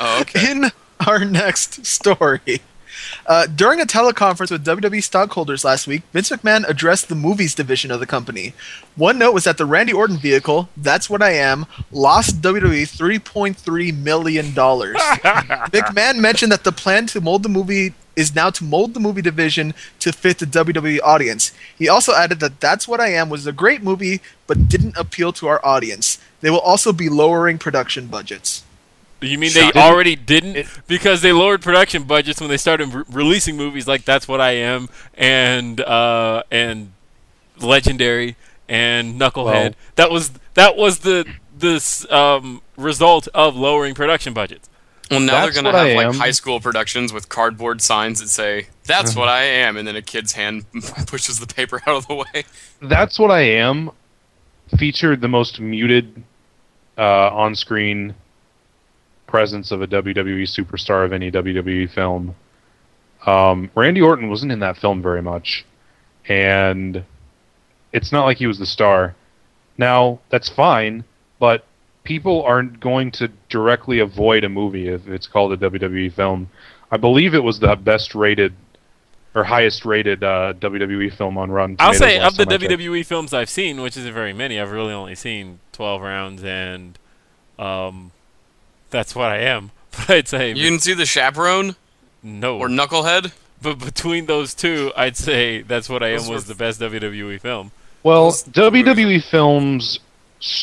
Oh, okay. In our next story, during a teleconference with WWE stockholders last week, Vince McMahon addressed the movies division of the company. One note was that the Randy Orton vehicle, That's What I Am, lost WWE $3.3 million. McMahon mentioned that the plan to mold the movie is now to mold the movie division to fit the WWE audience. He also added that That's What I Am was a great movie, but didn't appeal to our audience. They will also be lowering production budgets. You mean they already didn't? Because they lowered production budgets when they started releasing movies like That's What I Am and Legendary and Knucklehead. Well, that was the result of lowering production budgets. Well, now they're gonna have like high school productions with cardboard signs that say "That's what I am," and then a kid's hand pushes the paper out of the way. That's What I Am featured the most muted on-screen presence of a WWE superstar of any WWE film. Randy Orton wasn't in that film very much, and it's not like he was the star. Now, that's fine, but people aren't going to directly avoid a movie if it's called a WWE film. I believe it was the best-rated or highest-rated WWE film on Rotten Tomatoes. I'll say, of the WWE films I've seen, which isn't very many, I've really only seen 12 Rounds and That's What I Am. But I'd say... You didn't see The Chaperone? No. Or Knucklehead? But between those two, I'd say That's What I Am was the best WWE film. Well, WWE Films'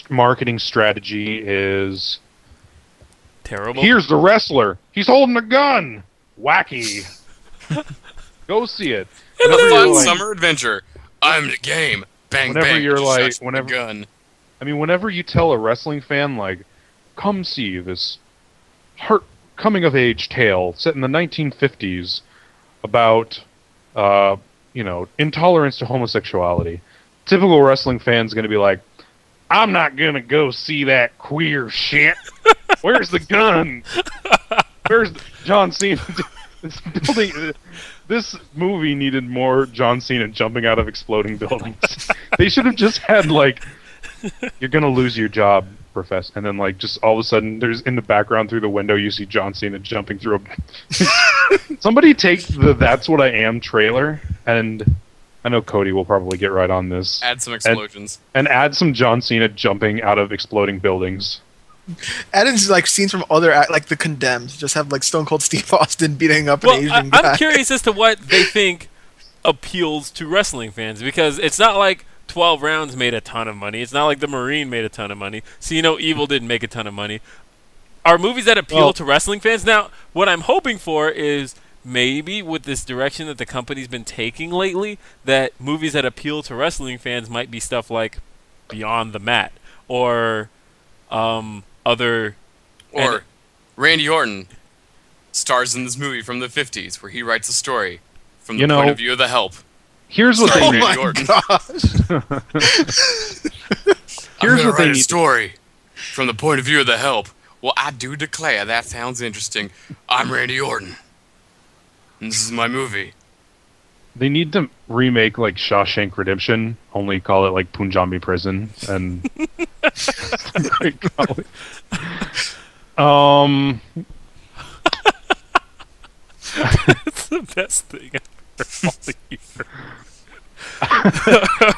marketing strategy is... terrible. Here's the wrestler. He's holding a gun. Wacky. Go see it. In a fun summer adventure. I'm the game. Bang, whenever bang. You're like, whenever, gun. I mean, whenever you tell a wrestling fan, like, come see this coming-of-age tale set in the 1950s about, intolerance to homosexuality. Typical wrestling fan's going to be like, I'm not going to go see that queer shit. Where's the gun? Where's John Cena? This movie needed more John Cena jumping out of exploding buildings. They should have just had, like, you're going to lose your job, Professor. And then, like, just all of a sudden, there's in the background through the window, you see John Cena jumping through a... Somebody take the That's What I Am trailer, and I know Cody will probably get right on this. Add some explosions. And add some John Cena jumping out of exploding buildings. Add in, like, scenes from other, like, The Condemned. Just have, like, Stone Cold Steve Austin beating up an Asian guy. I'm curious as to what they think appeals to wrestling fans, because it's not like 12 Rounds made a ton of money. It's not like The Marine made a ton of money. See No Evil didn't make a ton of money. Are movies that appeal to wrestling fans? Now, what I'm hoping for is maybe with this direction that the company's been taking lately, that movies that appeal to wrestling fans might be stuff like Beyond the Mat or other... Or Randy Orton stars in this movie from the 50s where he writes a story from the point of view of the Help. Here's what they need. Oh my gosh! Here's what they need. A story from the point of view of the Help. Well, I do declare that sounds interesting. I'm Randy Orton. And this is my movie. They need to remake, like, Shawshank Redemption, only call it, like, Punjabi Prison, and... Great golly. It's the best thing ever all year.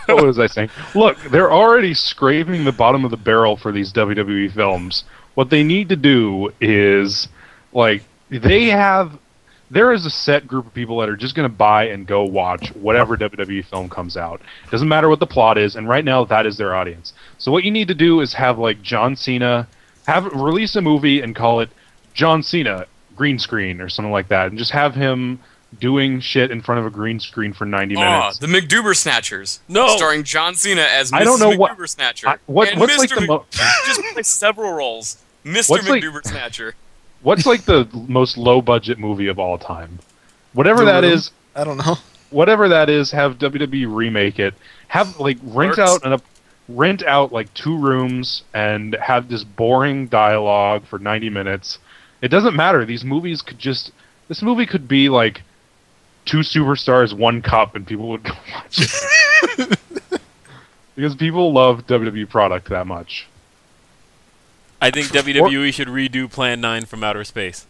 What was I saying? Look, they're already scraping the bottom of the barrel for these WWE films. What they need to do is, like, there is a set group of people that are just going to buy and go watch whatever WWE film comes out. It doesn't matter what the plot is, and right now that is their audience. So what you need to do is have, like, John Cena, release a movie and call it John Cena green screen or something like that, and just have him doing shit in front of a green screen for 90 minutes. The McDuber Snatchers. No. Starring John Cena as Mrs. I don't know McDuber Snatcher. What's Mr. like the just play several roles. Mr. McDuber Snatcher. What's like the most low-budget movie of all time? Whatever that is... I don't know. Whatever that is, have WWE remake it. Have, like, rent out like 2 rooms and have this boring dialogue for 90 minutes. It doesn't matter. These movies could just... This movie could be, like, 2 superstars, 1 cup, and people would go watch it. Because people love WWE product that much. I think WWE should redo Plan 9 from Outer Space.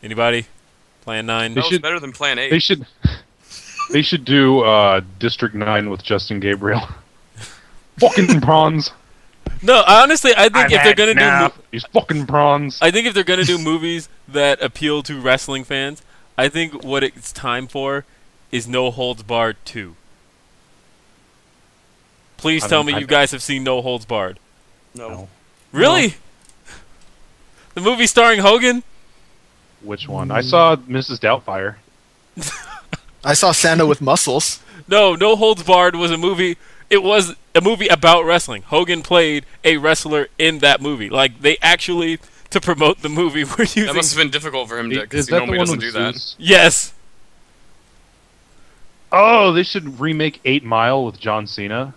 Anybody? Plan 9? That was better than Plan 8. They should do District 9 with Justin Gabriel. Fucking prawns. No, honestly, I think if they're gonna do these fucking prawns. I think if they're gonna do movies that appeal to wrestling fans, I think what it's time for is No Holds Barred 2. Please tell me you guys have seen No Holds Barred. No. Really? No. The movie starring Hogan? Which one? I saw Mrs. Doubtfire. I saw Santa with muscles. No Holds Barred was a movie. It was a movie about wrestling. Hogan played a wrestler in that movie. Like, they actually, to promote the movie, were using... That must have been difficult for him to, because he that normally the one doesn't with do that. Zeus? Yes. Oh, they should remake 8 Mile with John Cena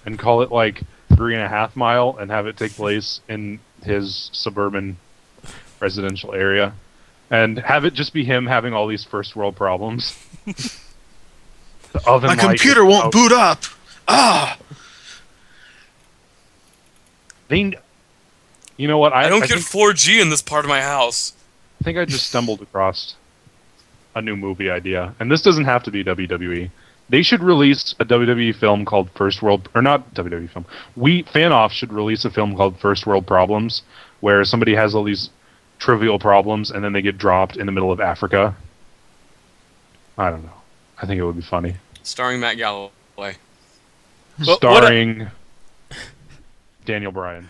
and call it, like, 3.5 Mile and have it take place in his suburban residential area. And have it just be him having all these first world problems. My computer won't boot up. Ah. You know what? I don't get 4G in this part of my house. I think I just stumbled across a new movie idea, and this doesn't have to be WWE. They should release a WWE film called First World, or not WWE film. Fanoff should release a film called First World Problems, where somebody has all these trivial problems, and then they get dropped in the middle of Africa. I don't know. I think it would be funny. Starring Matt Galloway. Starring Daniel Bryan.